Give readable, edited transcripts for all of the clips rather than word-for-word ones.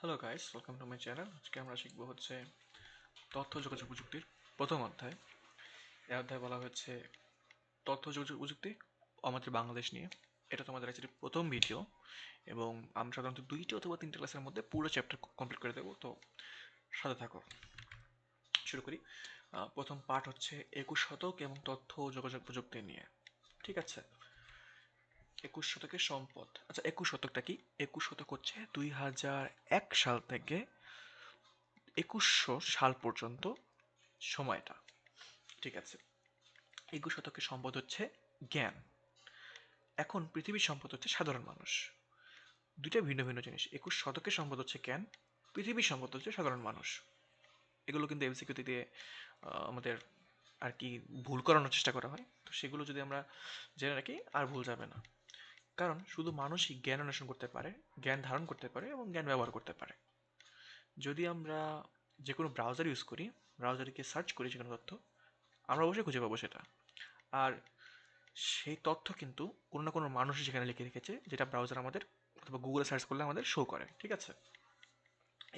Hello guys, welcome to my channel. আজকে আমরা শিখবো হচ্ছে তথ্য যোগাযোগ প্রযুক্তির প্রথম অধ্যায়। এই অধ্যায় বলা হচ্ছে তথ্য যোগাযোগ প্রযুক্তি আমাদের বাংলাদেশ নিয়ে। এটা তোমাদের অ্যাকচুয়ালি প্রথম ভিডিও এবং আমরা সাধারণত 2টি অথবা 3টে ক্লাসের মধ্যে পুরো চ্যাপ্টার কমপ্লিট করে দেবো। তো সাথে থাকো, শুরু করি। প্রথম পার্ট হচ্ছে 21 শতক এবং তথ্য ও যোগাযোগ প্রযুক্তি নিয়ে। ঠিক আছে, 21 শতকের সম্পদ। আচ্ছা, 21 শতকটা কি? 21 শতক হচ্ছে 2001 সাল থেকে 2100 সাল পর্যন্ত সময়টা। ঠিক আছে, 21 শতকের সম্পদ হচ্ছে জ্ঞান। এখন পৃথিবীর সম্পদ হচ্ছে সাধারণ মানুষ। দুইটা ভিন্ন ভিন্ন জিনিস। 21 শতকের সম্পদ হচ্ছে জ্ঞান, পৃথিবীর সম্পদ হচ্ছে সাধারণ মানুষ। এগুলো কিন্তু এমসিকিউতে দিয়ে আমাদের আর কি ভুল করানোর চেষ্টা করা হয়। তো সেগুলো যদি আমরা জেনে রাখি আর ভুল যাবে না। কারণ শুধু মানুষই জ্ঞান অন্বেষণ করতে পারে, জ্ঞান ধারণ করতে পারে এবং জ্ঞান ব্যবহার করতে পারে। যদি আমরা যে কোনো ব্রাউজার ইউজ করি, ব্রাউজারে গিয়ে সার্চ করি যে কোনো তথ্য, আমরা অবশ্যই খুঁজে পাবো সেটা। আর সেই তথ্য কিন্তু কোনো না কোনো মানুষ সেখানে লিখে রেখেছে, যেটা ব্রাউজার আমাদের অথবা গুগলে সার্চ করলে আমাদের শো করে। ঠিক আছে,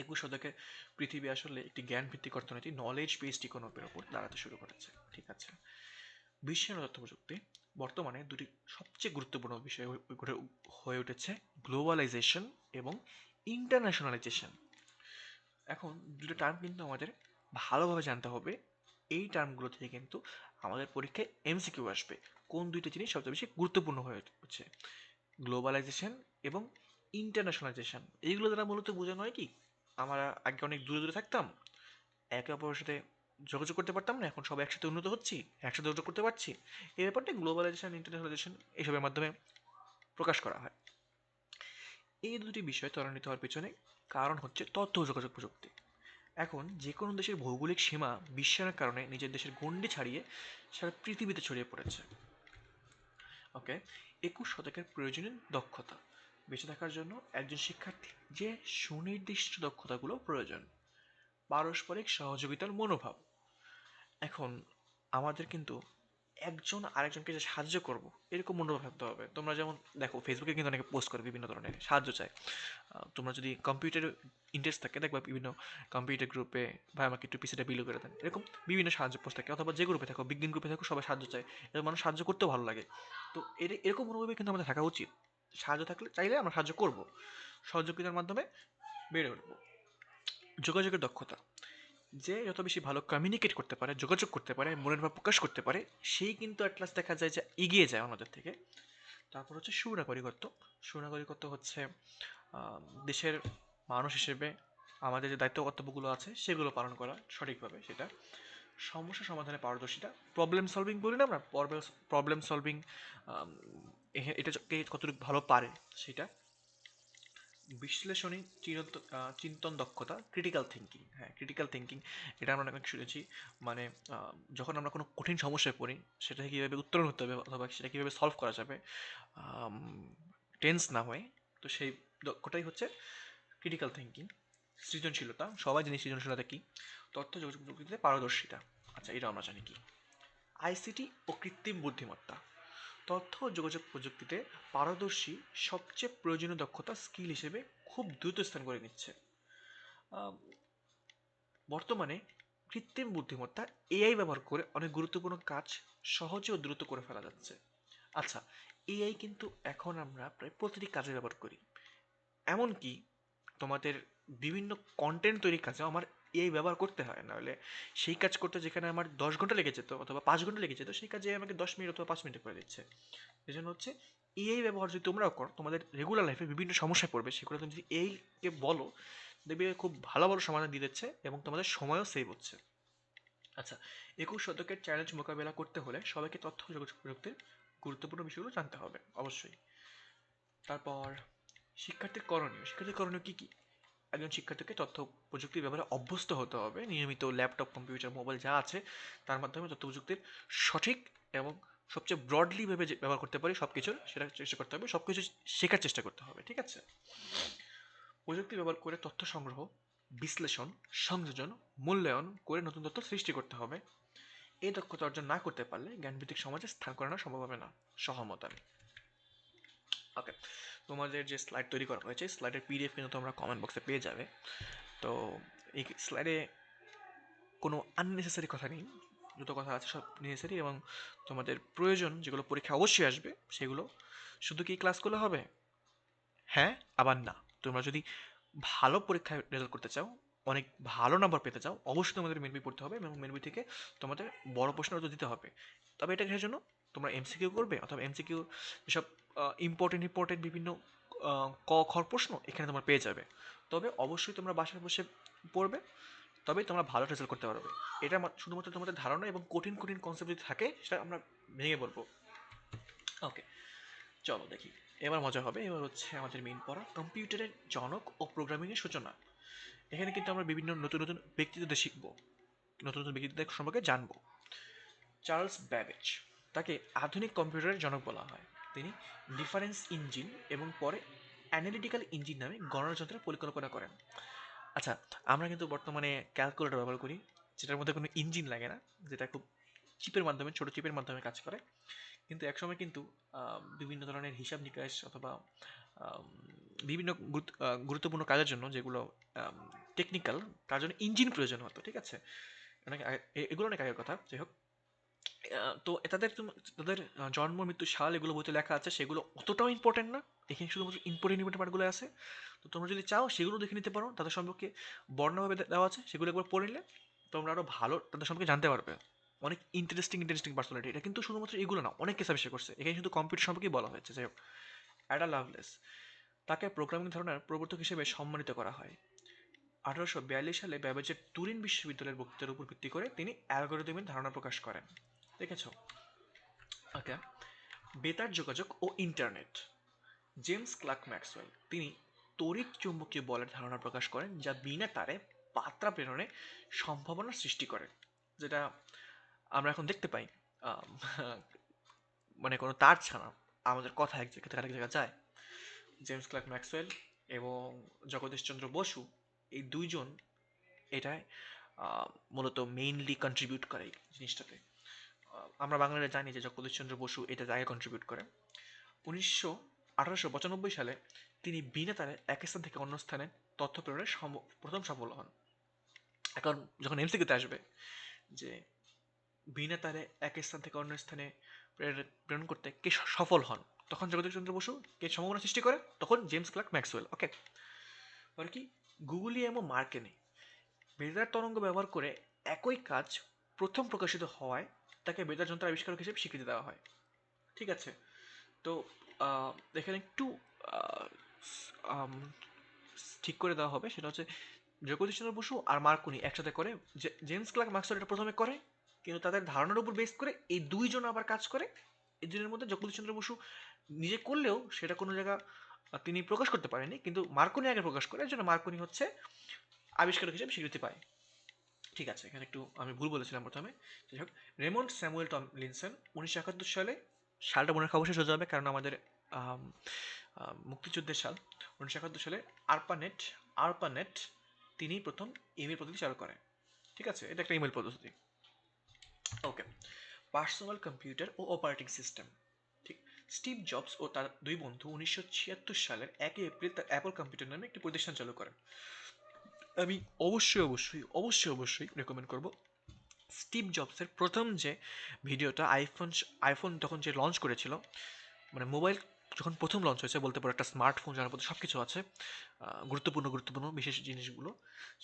21 শতকে পৃথিবী আসলে একটি জ্ঞান ভিত্তিক অর্থনীতি, নলেজ বেসড ইকোনমির উপর দাঁড়াতে শুরু করেছে। ঠিক আছে, বিশ্বের তথ্য প্রযুক্তি বর্তমানে দুটি সবচেয়ে গুরুত্বপূর্ণ বিষয় হয়ে উঠেছে: গ্লোবালাইজেশন এবং ইন্টারন্যাশনালাইজেশন। এখন দুটো টার্ম কিন্তু আমাদের ভালোভাবে জানতে হবে। এই টার্মগুলো থেকে কিন্তু আমাদের পরীক্ষায় এমসিকিউ আসবে। কোন দুইটা জিনিস সবচেয়ে বেশি গুরুত্বপূর্ণ হয়ে হচ্ছে? গ্লোবালাইজেশন এবং ইন্টারন্যাশনালাইজেশন। এইগুলো দ্বারা মূলত বোঝানো হয় কি, আমরা আগে অনেক দূরে দূরে থাকতাম, একে অপরের সাথে যোগাযোগ করতে পারতাম না, এখন সব একসাথে উন্নত হচ্ছি, একসাথে যোগাযোগ করতে পারছি। এই ব্যাপারটা গ্লোবালাইজেশন, ইন্টারন্যাশনালাইজেশন এইসবের মাধ্যমে প্রকাশ করা হয়। এই দুটি বিষয় ত্বরান্বিত হওয়ার পিছনে কারণ হচ্ছে তথ্য ও যোগাযোগ প্রযুক্তি। এখন যে কোনো দেশের ভৌগোলিক সীমা বিশ্বায়নের কারণে নিজের দেশের গণ্ডি ছাড়িয়ে সারা পৃথিবীতে ছড়িয়ে পড়েছে। ওকে, 21 শতকের প্রয়োজনীয় দক্ষতা। বেঁচে থাকার জন্য একজন শিক্ষার্থী যে সুনির্দিষ্ট দক্ষতাগুলো প্রয়োজন: পারস্পরিক সহযোগিতার মনোভাব। এখন আমাদের কিন্তু একজন আরেকজনকে যে সাহায্য করব, এরকম মনোভাব থাকতে হবে। তোমরা যেমন দেখো, ফেসবুকে কিন্তু অনেকে পোস্ট করে বিভিন্ন ধরনের সাহায্য চায়। তোমরা যদি কম্পিউটারে ইন্টারেস্ট থাকে, দেখবা বিভিন্ন কম্পিউটার গ্রুপে, ভাই আমাকে একটু পিসিটা বিলো করে দেন, এরকম বিভিন্ন সাহায্য পোস্ট থাকে। অথবা যে গ্রুপে থাকো, বিজ্ঞান গ্রুপে থাকো, সবাই সাহায্য চায়, এবং মানুষ সাহায্য করতেও ভালো লাগে। তো এরকম মনোভাবে কিন্তু আমাদের থাকা উচিত। সাহায্য থাকলে চাইলে আমরা সাহায্য করব, সহযোগিতার মাধ্যমে বেড়ে উঠবো। যোগাযোগের দক্ষতা। যে যত বেশি ভালো কমিউনিকেট করতে পারে, যোগাযোগ করতে পারে, মনের ভাব প্রকাশ করতে পারে, সেই কিন্তু অ্যাট লাস্ট দেখা যায় যে এগিয়ে যায় আমাদের থেকে। তারপর হচ্ছে সুনাগরিকত্ব। সুনাগরিকত্ব হচ্ছে দেশের মানুষ হিসেবে আমাদের যে দায়িত্ব কর্তব্যগুলো আছে সেগুলো পালন করা সঠিকভাবে, সেটা। সমস্যা সমাধানে পারদর্শিতা, প্রবলেম সলভিং বলি না আমরা, প্রবলেম সলভিং, এটা কতটুকু ভালো পারে সেটা। বিশ্লেষণী চিন্তন দক্ষতা, ক্রিটিক্যাল থিঙ্কিং। হ্যাঁ, ক্রিটিক্যাল থিঙ্কিং, এটা আমরা অনেক শুনেছি। মানে যখন আমরা কোনো কঠিন সমস্যায় পড়ি, সেটাকে কীভাবে উত্তরণ হতে হবে অথবা সেটা কীভাবে সলভ করা যাবে টেন্স না হয়ে, তো সেই দক্ষতাই হচ্ছে ক্রিটিক্যাল থিঙ্কিং। সৃজনশীলতা, সবাই জানি সৃজনশীলতা কী। তথ্য যোগাযোগ প্রযুক্তিতে পারদর্শিতা, আচ্ছা এটা আমরা জানি কি। আইসিটি ও কৃত্রিম বুদ্ধিমত্তা। তথ্য ও যোগাযোগ প্রযুক্তিতে পারদর্শী সবচেয়ে প্রয়োজনীয় দক্ষতা স্কিল হিসেবে খুব দ্রুত স্থান করে নিচ্ছে। বর্তমানে কৃত্রিম বুদ্ধিমত্তা, এআই ব্যবহার করে অনেক গুরুত্বপূর্ণ কাজ সহজে ও দ্রুত করে ফেলা যাচ্ছে। আচ্ছা, এআই কিন্তু এখন আমরা প্রায় প্রতিটি কাজে ব্যবহার করি। এমনকি তোমাদের বিভিন্ন কন্টেন্ট তৈরির কাজে আমার এআই ব্যবহার করতে হয়, নাহলে সেই কাজ করতে যেখানে আমার 10 ঘন্টা লেগে যেত অথবা 5 ঘন্টা লেগে যেত, সেই কাজে আমাকে 10 মিনিট অথবা 5 মিনিটে করে দিচ্ছে। এই জন্য হচ্ছে এআই ব্যবহার যদি তোমরাও করো, তোমাদের রেগুলার লাইফে বিভিন্ন সমস্যায় পড়বে, সেগুলো তুমি যদি এআইকে বলো, দেখবে খুব ভালো ভালো সমাধান দিয়ে দিচ্ছে এবং তোমাদের সময়ও সেভ হচ্ছে। আচ্ছা, 21 শতকের চ্যালেঞ্জ মোকাবেলা করতে হলে সবাইকে তথ্য যোগাযোগ প্রযুক্তির গুরুত্বপূর্ণ বিষয়গুলো জানতে হবে অবশ্যই। তারপর শিক্ষার্থীর করণীয় কী কী? একজন শিক্ষার্থীকে তথ্য প্রযুক্তির ব্যবহারে অভ্যস্ত হতে হবে। নিয়মিত ল্যাপটপ, কম্পিউটার, মোবাইল যা আছে তার মাধ্যমে তথ্য প্রযুক্তির সঠিক এবং সবচেয়ে ব্রডলি ভেবে যে ব্যবহার করতে পারি সব কিছুর, সেটা চেষ্টা করতে হবে, সব কিছু শেখার চেষ্টা করতে হবে। ঠিক আছে, প্রযুক্তি ব্যবহার করে তথ্য সংগ্রহ, বিশ্লেষণ, সংযোজন, মূল্যায়ন করে নতুন তথ্য সৃষ্টি করতে হবে। এই দক্ষতা অর্জন না করতে পারলে জ্ঞানভিত্তিক সমাজে স্থান করানো সম্ভব হবে না। সহমত আমি। ওকে, তোমাদের যে স্লাইড তৈরি করা হয়েছে স্লাইডের পিডিএফ কিন্তু তোমরা কমেন্ট বক্সে পেয়ে যাবে। তো এই স্লাইডে কোনো আননেসেসারি কথা নেই, যত কথা আছে সব নেসেসারি এবং তোমাদের প্রয়োজন যেগুলো পরীক্ষা অবশ্যই আসবে সেগুলো। শুধু কি ক্লাস করলে হবে? হ্যাঁ, আবার না। তোমরা যদি ভালো পরীক্ষায় রেজাল্ট করতে চাও, অনেক ভালো নাম্বার পেতে চাও, অবশ্যই তোমাদের মেন বই পড়তে হবে এবং মেন বই থেকে তোমাদের বড় প্রশ্নের উত্তর দিতে হবে। তবে এটা কিসের জন্য? তোমরা এমসিকিউ করবে অথবা এমসিকিউ যেসব ইম্পর্টেন্ট বিভিন্ন ক খর প্রশ্ন এখানে তোমরা পেয়ে যাবে। তবে অবশ্যই তোমরা বাসায় বসে পড়বে, তবেই তোমরা ভালো রেজাল্ট করতে পারবে। এটা শুধুমাত্র তোমাদের ধারণা, এবং কঠিন কঠিন কনসেপ্ট যদি থাকে সেটা আমরা ভেঙে বলবো। ওকে, চলো দেখি, এবার মজা হবে। এবার হচ্ছে আমাদের মেইন পড়া, কম্পিউটারের জনক ও প্রোগ্রামিংয়ের সূচনা। এখানে কিন্তু আমরা বিভিন্ন নতুন নতুন ব্যক্তিত্বদের শিখব, নতুন নতুন ব্যক্তিত্বদের সম্পর্কে জানবো। চার্লস ব্যাবেজ, তাকে আধুনিক কম্পিউটারের জনক বলা হয়। তিনি ডিফারেন্স ইঞ্জিন এবং পরে অ্যানালিটিক্যাল ইঞ্জিন নামে গণনা যন্ত্রের পরিকল্পনা করেন। আচ্ছা, আমরা কিন্তু বর্তমানে ক্যালকুলেটর ব্যবহার করি, যেটার মধ্যে কোনো ইঞ্জিন লাগে না, যেটা খুব চিপের মাধ্যমে, ছোট চিপের মাধ্যমে কাজ করে। কিন্তু একসময় কিন্তু বিভিন্ন ধরনের হিসাব নিকাশ অথবা আম, বিভিন্ন গুরুত্বপূর্ণ কাজের জন্য, যেগুলো টেকনিক্যাল, তার জন্য ইঞ্জিন প্রয়োজন হতো। ঠিক আছে, এগুলো অনেক আগের কথা, যাই হোক। তো তাদের জন্ম মৃত্যু সাল এগুলো বইতে লেখা আছে, সেগুলো অতটাও ইম্পর্টেন্ট না। এখানে শুধুমাত্র ইম্পর্টেন্ট পার্টগুলো আছে। তো তোমরা যদি চাও সেগুলো দেখে নিতে পারো, তাদের সম্পর্কে বর্ণভাবে দেওয়া আছে, সেগুলো একবার পড়ে নিলে তোমরা আরো ভালো তাদের সম্পর্কে জানতে পারবে। অনেক ইন্টারেস্টিং পার্সোনালিটি। এটা কিন্তু শুধুমাত্র এগুলো না, অনেক কিছু আবিষ্কার করছে। এখানে শুধু কম্পিউটার সম্পর্কেই বলা হয়েছে। যাই হোক, অ্যাডা লাভলেস, তাকে প্রোগ্রামিং ধারণার প্রবর্তক হিসেবে সম্মানিত করা হয়। 1842 সালে ব্যাবেজের তুরিন বিশ্ববিদ্যালয়ের বক্তৃতার উপর ভিত্তি করে তিনি অ্যালগরিদমের ধারণা প্রকাশ করেন। দেখেছো? ওকে, বেতার যোগাযোগ ও ইন্টারনেট। জেমস ক্লার্ক ম্যাক্সওয়েল, তিনি তড়িৎ চুম্বকীয় বলের ধারণা প্রকাশ করেন, যা বিনা তারে বার্তা প্রেরণে সম্ভাবনা সৃষ্টি করে, যেটা আমরা এখন দেখতে পাই। আম, মানে কোনো তার ছাড়া আমাদের কথা এক জায়গা থেকে আরেক জায়গায় যায়। জেমস ক্লার্ক ম্যাক্সওয়েল এবং জগদীশচন্দ্র বসু, এই দুইজন এটায় মূলত মেইনলি কন্ট্রিবিউট করে এই জিনিসটাতে। আমরা বাঙালিরা জানি যে জগদীশচন্দ্র বসু এটা জায়গায় কন্ট্রিবিউট করে। 1895 সালে তিনি বিনা তারে এক স্থান থেকে অন্য স্থানে তথ্য প্রেরণের প্রথম সফল হন। এখন যখন এমসিকিউতে আসবে যে বিনা তারে এক স্থান থেকে অন্য স্থানে প্রেরণ করতে কে সফল হন, তখন জগদীশচন্দ্র বসু। কে সম্ভাবনা সৃষ্টি করে? তখন জেমস ক্লার্ক ম্যাক্সওয়েল। ওকে, আর কি, গুগলিয়াম ও মার্কেনি বেতার তরঙ্গ ব্যবহার করে একই কাজ প্রথম প্রকাশিত হওয়ায় তাকে বেতার যন্ত্র আবিষ্কারক হিসেবে স্বীকৃতি দেওয়া হয়। ঠিক আছে, তো এখানে একটু আহ, আম, ঠিক করে দেওয়া হবে, সেটা হচ্ছে জগদীশচন্দ্র বসু আর মার্কনি একসাথে করে। জেমস ক্লার্ক ম্যাক্সওয়েল এটা প্রথমে করে, কিন্তু তাদের ধারণার উপর বেস করে এই দুইজন আবার কাজ করে। এই দুজনের মধ্যে জগদীশচন্দ্র বসু নিজে করলেও সেটা কোনো জায়গা তিনি প্রকাশ করতে পারেনি, কিন্তু মার্কনি আগে প্রকাশ করে, এর জন্য মার্কনি হচ্ছে আবিষ্কারক হিসেবে স্বীকৃতি পায়। ঠিক আছে, এখানে একটু আমি ভুল বলেছিলাম প্রথমে। যাই হোক, রেমন্ড স্যামুয়েল টমলিনসন, 1971 সালে, সালটা মনে রাখা অবশ্যই সোজা হবে কারণ আমাদের আম, মুক্তিযুদ্ধের সাল। 1971 সালে আরপানেট আরপানেট তিনি প্রথম ইমেল পদ্ধতি চালু করেন। ঠিক আছে, এটা একটা ইমেল পদ্ধতি। ওকে, পার্সোনাল কম্পিউটার ও অপারেটিং সিস্টেম। ঠিক, স্টিভ জবস ও তার দুই বন্ধু 1976 সালের 1 এপ্রিল তার অ্যাপল কম্পিউটার নামে একটি প্রতিষ্ঠান চালু করেন। আমি অবশ্যই রেকমেন্ড করব স্টিভ জবসের প্রথম যে ভিডিওটা, আইফোন তখন যে লঞ্চ করেছিল, মানে মোবাইল যখন প্রথম লঞ্চ হয়েছে বলতে পারো, একটা স্মার্টফোন যার মধ্যে সব কিছু আছে, গুরুত্বপূর্ণ বিশেষ জিনিসগুলো,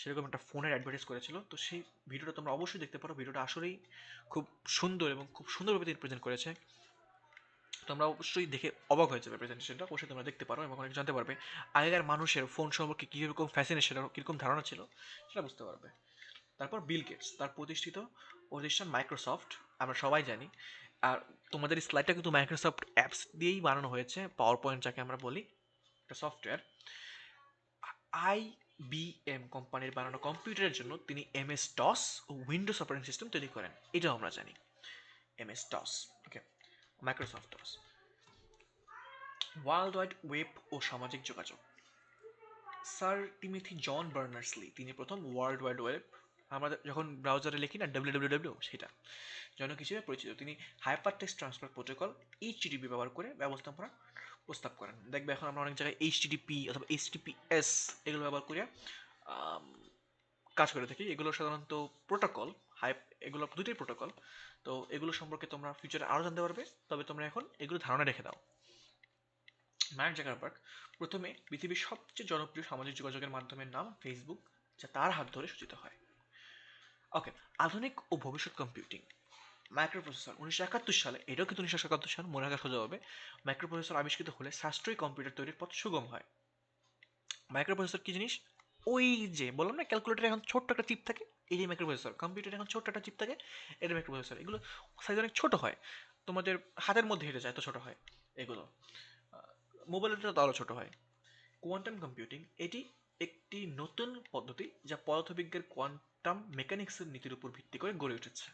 সেরকম একটা ফোনের অ্যাডভার্টাইজ করেছিল। তো সেই ভিডিওটা তোমরা অবশ্যই দেখতে পারো। ভিডিওটা আসলেই খুব সুন্দর এবং খুব সুন্দরভাবে তিনি প্রেজেন্ট করেছে। তোমরা অবশ্যই দেখে অবাক হয়ে যাবে প্রেজেন্টেশনটা, অবশ্যই তোমরা দেখতে পারো এবং অনেক জানতে পারবে আগেকার মানুষের ফোন সম্পর্কে কীরকম ফ্যাসিনেশন, কীরকম ধারণা ছিল সেটা বুঝতে পারবে। তারপর বিল গেটস, তার প্রতিষ্ঠান মাইক্রোসফট, আমরা সবাই জানি। আর তোমাদের স্লাইডটা কিন্তু মাইক্রোসফট অ্যাপস দিয়েই বানানো হয়েছে, পাওয়ার পয়েন্ট যাকে আমরা বলি, একটা সফটওয়্যার। আইবিএম কোম্পানির বানানো কম্পিউটারের জন্য তিনি এমএস ডস ও উইন্ডোজ অপারেটিং সিস্টেম তৈরি করেন, এটাও আমরা জানি। MS DOS, okay, Microsoft DOS. World wide web ও সামাজিক যোগাযোগ, স্যার টিমোথি জন বার্নার্স-লি, তিনি প্রথম ওয়ার্ল্ড ওয়াইড ওয়েব, আমরা যখন ব্রাউজারে লিখি না www, সেটা জনক হিসেবে পরিচিত। তিনি hyper text transfer protocol HTTP ব্যবহার করে ব্যবস্থাপনা প্রস্তাব করেন। দেখবে এখন আমরা অনেক জায়গায় এইচটিটিপি অথবা এইচটিটিপিএস এগুলো ব্যবহার করে কাজ করে থাকি। এগুলো সাধারণত প্রোটোকল, হাইপ, এগুলো দুটোই প্রোটোকল। তো এগুলো সম্পর্কে তোমরা ফিউচারে আরও জানতে পারবে, তবে তোমরা এখন এগুলো ধারণা রেখে দাও। মার্ক জাকারবার্গ প্রথমে পৃথিবীর সবচেয়ে জনপ্রিয় সামাজিক যোগাযোগের মাধ্যমের নাম ফেসবুক, যা তার হাত ধরে সূচিত হয়। ওকে, আধুনিক ও ভবিষ্যৎ কম্পিউটিং। মাইক্রোপ্রসেসর 1971 সালে, এটাও কিন্তু 1971 সাল, মনে রাখা সোজা হবে। মাইক্রোপ্রসেসর আবিষ্কৃত হলে সাশ্রয়ী কম্পিউটার তৈরির পথ সুগম হয়। মাইক্রোপ্রসেসর কি জিনিস? ওই যে বললাম না, ক্যালকুলেটারে এখন ছোট্ট একটা চিপ থাকে, এই যে মাইক্রোপ্রসেসর। কম্পিউটারে এখন ছোট্ট একটা চিপ থাকে, এটা মাইক্রোপ্রসেসর। এগুলো সাইজ অনেক ছোট হয়, তোমাদের হাতের মধ্যে হেঁটে যায়, এত ছোট হয় এগুলো। মোবাইলের তো আরও ছোট হয়। কোয়ান্টাম কম্পিউটিং এটি একটি নতুন পদ্ধতি যা পদার্থবিজ্ঞানের কোয়ান্টাম মেকানিক্সের নীতির উপর ভিত্তি করে গড়ে উঠেছে।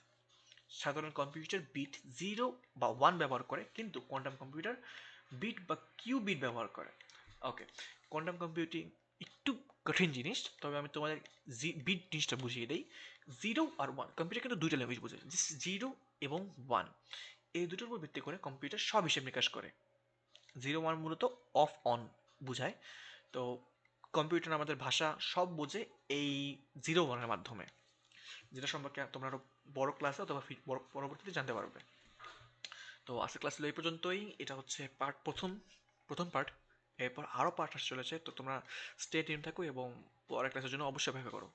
সাধারণ কম্পিউটার বিট 0 বা 1 ব্যবহার করে, কিন্তু কোয়ান্টাম কম্পিউটার বিট বা কিউ বিট ব্যবহার করে। ওকে, কোয়ান্টাম কম্পিউটিং একটু কঠিন জিনিস, তবে আমি তোমাদের বিট জিনিসটা বুঝিয়ে দিই। 0 আর 1, কম্পিউটার কিন্তু দুইটা ল্যাঙ্গুয়েজ বোঝে, 0 এবং 1, এই দুটোর উপর ভিত্তি করে কম্পিউটার সব হিসেব নিকাশ করে। 0 1 মূলত অফ অন বোঝায়। তো কম্পিউটার আমাদের ভাষা সব বোঝে এই 0 1-এর মাধ্যমে, যেটা সম্পর্কে তোমরা আরো বড় ক্লাসে অথবা পরবর্তীতে জানতে পারবে। তো আজকের ক্লাস এই পর্যন্তই। এটা হচ্ছে পার্ট প্রথম পার্ট। এরপর আরও পার্ট আসতে চলেছে, তো তোমরা স্টে টিউন থাকো এবং পরের ক্লাসের জন্য অবশ্যই অপেক্ষা করো।